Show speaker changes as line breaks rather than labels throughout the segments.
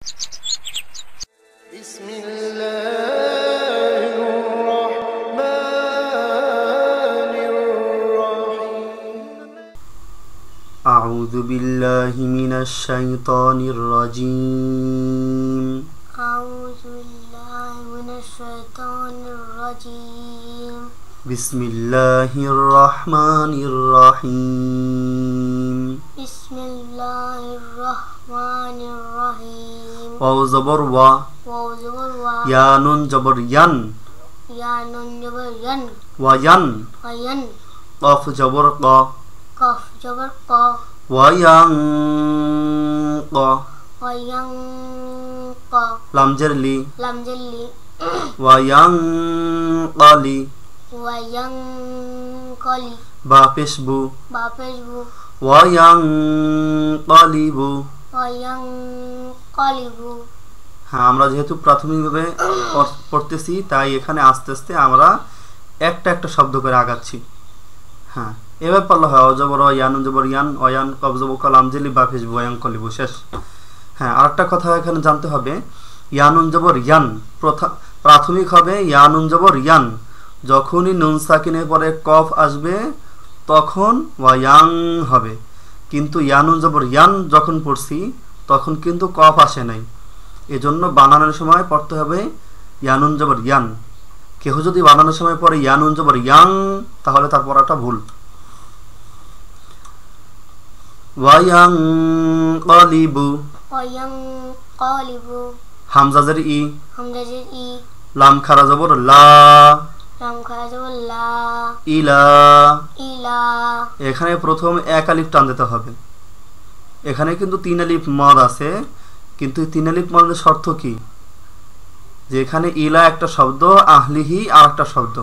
أعوذ بالله من الشيطان الرجيم
أعوذ بالله من الشيطان الرجيم
بسم الله الرحمن الرحيم
بسم الله الرحمن الرحيم
واو زبر وا
واو زبر وا
يا نون جبر ين
يا نون جبر ين
وين
وين
قاف جبر قا
قاف جبر ق
وين قا
وين ق
لام جرلي
لام جلي
وين قالي
وين قلي
با পেশবু
بابجبو
وين قالبু
وين قلبو।
হ্যাঁ, আমরা যেহেতু প্রাথমিকভাবে পড়তেছি তাই এখানে আস্তে আস্তে আমরা একটা একটা শব্দ করে আগাচ্ছি। হ্যাঁ, এভাবে পড়লে হয় অজবর ইয়ান জবর ইয়ান অয়ান কবজব কলাম জেলি বা ফেসবু অয়ান কলিবু শেষ। হ্যাঁ, আরেকটা কথা এখানে জানতে হবে, ইয়ানুন জবর ইয়ান প্রাথমিক হবে ইয়ানুন জবর ইয়ান, যখনই নুন সাকিনের পরে কফ আসবে তখন ওয়ায়াং হবে, কিন্তু ইয়ানুন জবর ইয়ান যখন পড়ছি তখন কিন্তু কফ আসে নাই, এজন্য বানানোর সময় পড়তে হবে ইয়ানুন জবর ইয়ান। কেউ যদি বানানোর সময় পড়ে ইয়ানুন জবর ইয়াং তাহলে তার পড়াটা ভুল। ওয়ায়াং কলিবু
وين قالبو
হামজা জের ই
همزة ই
লাম খারা জবর লা
لام خرج لا
ইলা।
إلى
এখানে প্রথম এক আলিফ টান দিতে হবে। এখানে কিন্তু তিন আলিফ মদ আছে, কিন্তু তিন আলিফ মদের শর্ত কি, যে এখানে ইলা একটা শব্দ, আহলিহি আর একটা শব্দ।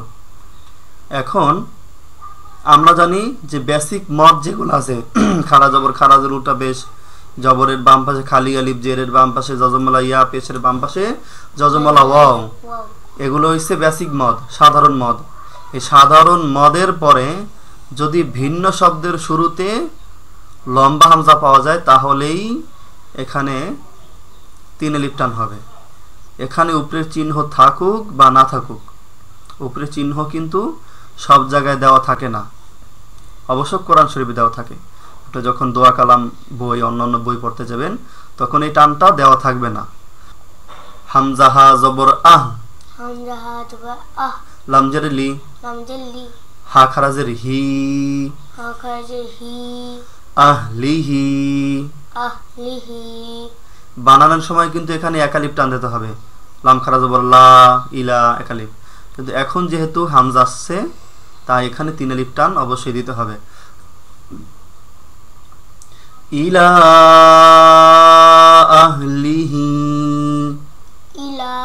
এখন আমরা জানি যে বেসিক মদ যেগুলো আছে খারা জবর খারাজের উল্টা বেশ, জবরের বাম পাশে খালি আলিফ, জেরের বাম পাশে জজমলা ইয়া, পেশের বাম পাশে জজমলা ওয়াও,
واو
এগুলো হচ্ছে বেসিক মদ, সাধারণ মদ। এই সাধারণ মদের পরে যদি ভিন্ন শব্দের শুরুতে লম্বা হামজা পাওয়া যায় তাহলেই এখানে তিন আলিফ টান হবে। এখানে উপরের চিহ্ন থাকুক বা না থাকুক, উপরের চিহ্ন কিন্তু সব জায়গায় দেওয়া থাকে না, অবশ্য কোরআন শরীফে দেওয়া থাকে। ওটা যখন দোয়া কালাম বই অন্যান্য বই পড়তে যাবেন তখন এই টানটা দেওয়া থাকবে না। হামজা হা জবর আহ,
همزة هاتبا
লাম জের লি,
لام جلي
হা খারাজের হি,
ها خرج هي
আহলিহি।
أهله
বানানোর সময় কিন্তু এখানে এক আলিফ টান দিতে হবে, লাম খারা জবর লা ইলা এক আলিফ, কিন্তু এখন যেহেতু হামজা আসছে তাই এখানে তিন আলিফ টান অবশ্যই দিতে হবে। ইলা আহলিহি
إلى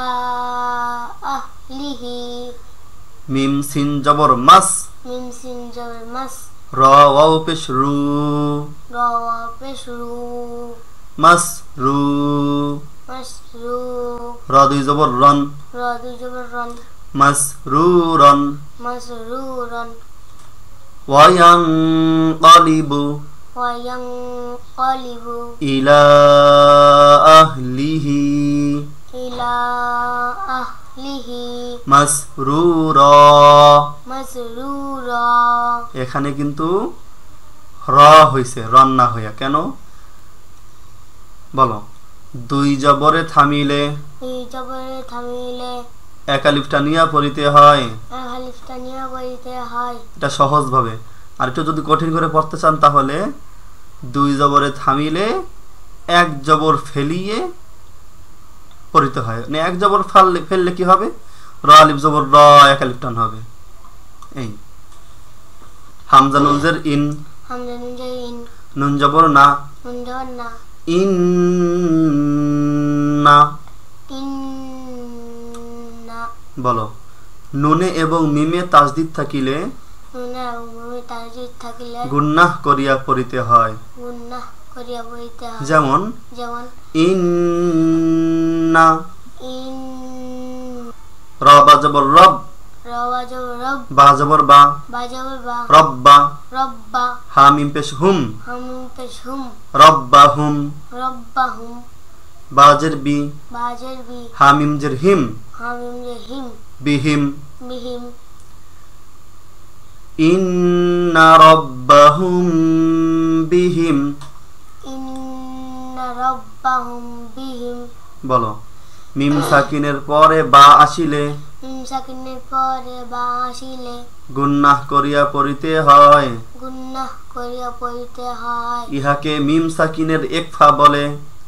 أهله
মিম সিন জবর মাস,
من سنجر مس
র ওয়াও পেশ রু,
روى بشرو
মাস রু,
مسرو
র দুই জবর রন,
راد جبرا
মাস রু রন।
مسرورا
ওয়ায়াং কালিবু
وينقلب
ইলা আহলিহি
إلى أهله
মাসরুরা।
مسرورا
এখানে কিন্তু র হইছে, রন না হইয়া। কেন বলো? দুই জবরে থামিলে
এই জবরে থামিলে
এক আলিফ টানিয়া পড়িতে হয়,
এক আলিফ টানিয়া পড়িতে হয়।
এটা সহজ ভাবে। আর একটু যদি কঠিন করে পড়তে চান তাহলে দুই জবরে থামিলে এক জবর ফেলিয়ে পড়িতে হয়। মানে এক জবর ফেললে কি হবে, র আলিফ জবর র এক আলিফ টান হবে। এই হামজা নুন জের ইন,
হামজা নুন জের ইন,
নুন জবর না,
নুন জবর না,
ইন্না।
ইন্না।
বলো, নুনে এবং মিমে তাজদিদ থাকিলে
নুনে এবং মিমে তাজদিদ থাকিলে
গুন্নাহ করিয়া পড়িতে হয়।
গুন্নাহ করিয়া পড়িতে হয়।
যেমন
যেমন
ইন্না,
ইন,
র বা জবর রব,
র বা জবর রব,
বা জবর বা,
বা জবর বা,
রব্বা,
রব্বা,
হা মিম পেশ হুম,
হাম পেশ হুম,
রব্বাহুম।
রব্বাহুম।
বাজের বি
বাজের বি
হামিম জের হিম
হামিম জের হিম
বিহিম
বিহিম
ইন্না রাব্বাহুম বিহিম
ইন্না রাব্বাহুম বিহিম
বলো মিম সাকিনের পরে বা আসিলে
মিম সাকিনের পরে বা আসিলে
গুন্নাহ করিয়া পড়িতে হয়
গুন্নাহ করিয়া পড়িতে হয়
ইহাকে মিম সাকিনের ইকফা বলে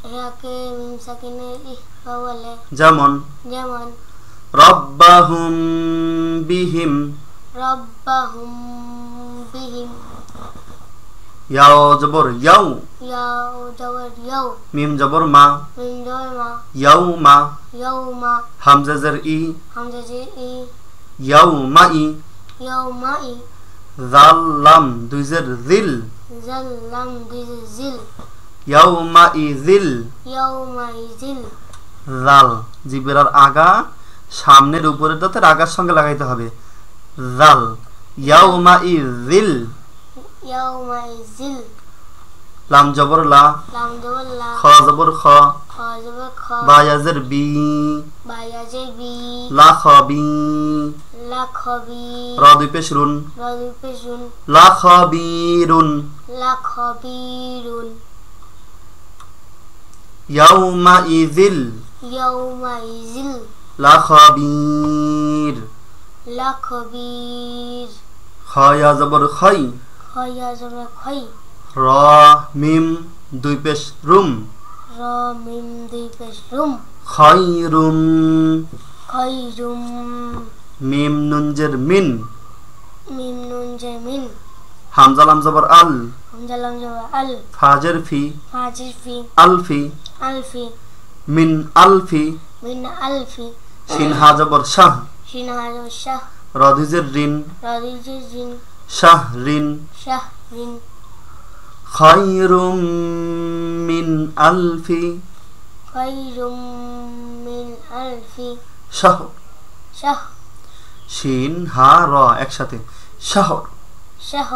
ইহাকে মিম সাকিনের ইখফা বলে
যেমন
যেমন
রাব্বাহুম বিহিম
রাব্বাহুম বিহিম
ইয়াও জবর ইয়াও
ইয়াও জবর ইয়াও
মিম জবর মা
মিম জবর মা
ইয়াউমা
ইয়াউমা
হামজা জের ই
হামজা জের ই
ইয়াউমা ই
ইয়াউমা ই
জাল লাম দুই জের জিল
জাল লাম দুই জিল
ইয়াউমা ইজিল
ইয়াউমা ইজিল
জাল জিবেরার আগা সামনের উপরের দাঁতের আগার সঙ্গে লাগাইতে হবে জাল ইয়াউমা ইজিল
ইয়াউমা ইজিল
লাম জবর লা
লাম জবর লা
খ জবর খ
খ জবর খ
বা ইয়াজের বি
বা ইয়াজের বি
লা খবি
লা খবি
রা দুই পেশ রুন
রা দুই পেশ রুন
লা খবিরুন
লা খবিরুন
ইয়াউমা ইজিল
ইয়াউমা ইজিল
লা খবির
লা খবির
খ ইয়া জবর খই
খ ইয়া জবর খই
র মিম দুই পেশ রুম
র মিম দুই পেশ রুম
খয়রুম
খয়রুম
মিম নুনজের মিন
মিম নুন জের মিন
হামজা লাম জবর আল
হামজা লাম জবর আল
ফাজের ফি
ফাজির ফি
আলফি
আলফি
মিন আলফি
মিন আলফি
শিন হা জবর শাহ
শিন হা জবর শাহ
রদিজের রিন
রা দুই জের রিন
শাহ রিন
শাহ রিন
খয়রুম মিন আলফি
খয়রুম মিন আলফি
শাহ
শাহ
শিন হা র একসাথে শাহ
শাহ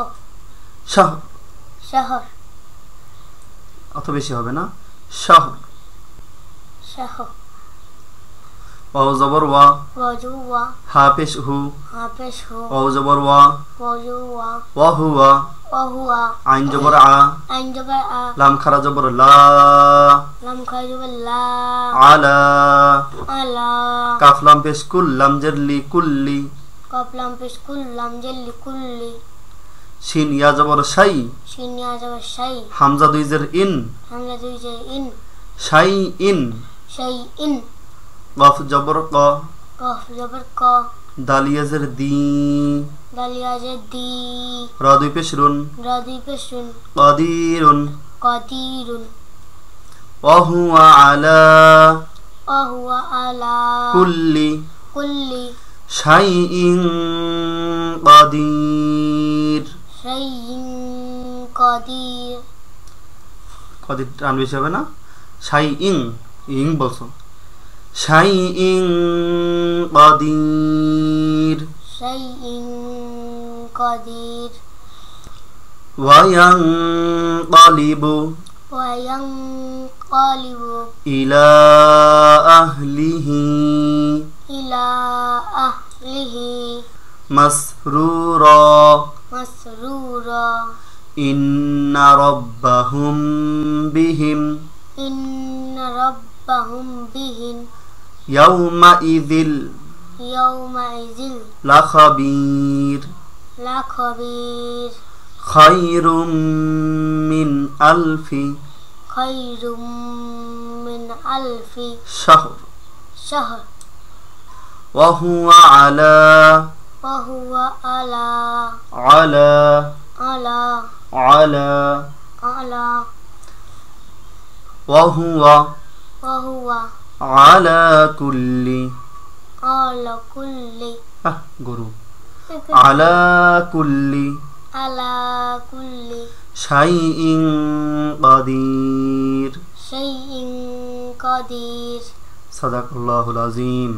শাহ
শহর
অত বেশি হবে না শাহ
শাহ
ওয়াও জবর ওয়া
ওয়াজু ওয়া
হা পেশ হু
হাফেজ হু
ওয়াও জবর ওয়া
ওয়াজু ওয়া
ওয়া হুয়া
ওহুয়া
আইন জবর আ
আইন জবর আ
লাম খারা জবর লা
লাম খাই জবর লা
আলা
আলা
কাফ লাম পেশ কুল লাম জের লি কুল্লি
কফ লাম পেশ কুল লাম জেল্লি কুল্লি
শিন ইয়া জবর শাই
শিন ইয়া জবর শাই
হামজা দুই জের ইন
হামজা দুই জের ইন
শাই ইন
শাই ইন
কফ জবর ক
কফ জবর ক
দাল ইয়া জের দি
দালিয়া জের দি
রা দুই পেশ রুন
রা দুই পেশ রুন
কাদিরুন
কাদিরুন
ওয়া হুয়া আলা
ওহুয়া আলা
কুল্লি
কুল্লি
শাইইন কাদির
শাইইন কাদির
কাদির টান বেশি হবে না শাইইন ইং বলছো শাইইন কাদির
শাইইন কাদির
ওয়ায়ানকালিবু
ওয়ায়ানকালিবু
ইলা আহলিহি
ইলা আহলিহি
মাসরুরা
মাসরুরা
ইন্না রাব্বাহুম বিহিম
ইন্না রাব্বাহুম বিহিম
ইয়াউমাইযিল
ইয়াউমাইযিল
লাখাবীর
লাখবীর
খায়রুম মিন আলফি
খায়রুম মিন আলফি
শাহর
শাহর
ওয়া হুয়া আলা
ওহুয়া আলা
আলা
আলা
আলা
আলা
ওয়া হুয়া
ওহুয়া
আলা কুল্লি
আলা কুল্লি
গরু আলা কুল্লি
আলা কুল্লি
শাইইন কাদির
শাইইন কাদির
সাদাকাল্লাহুল আযীম।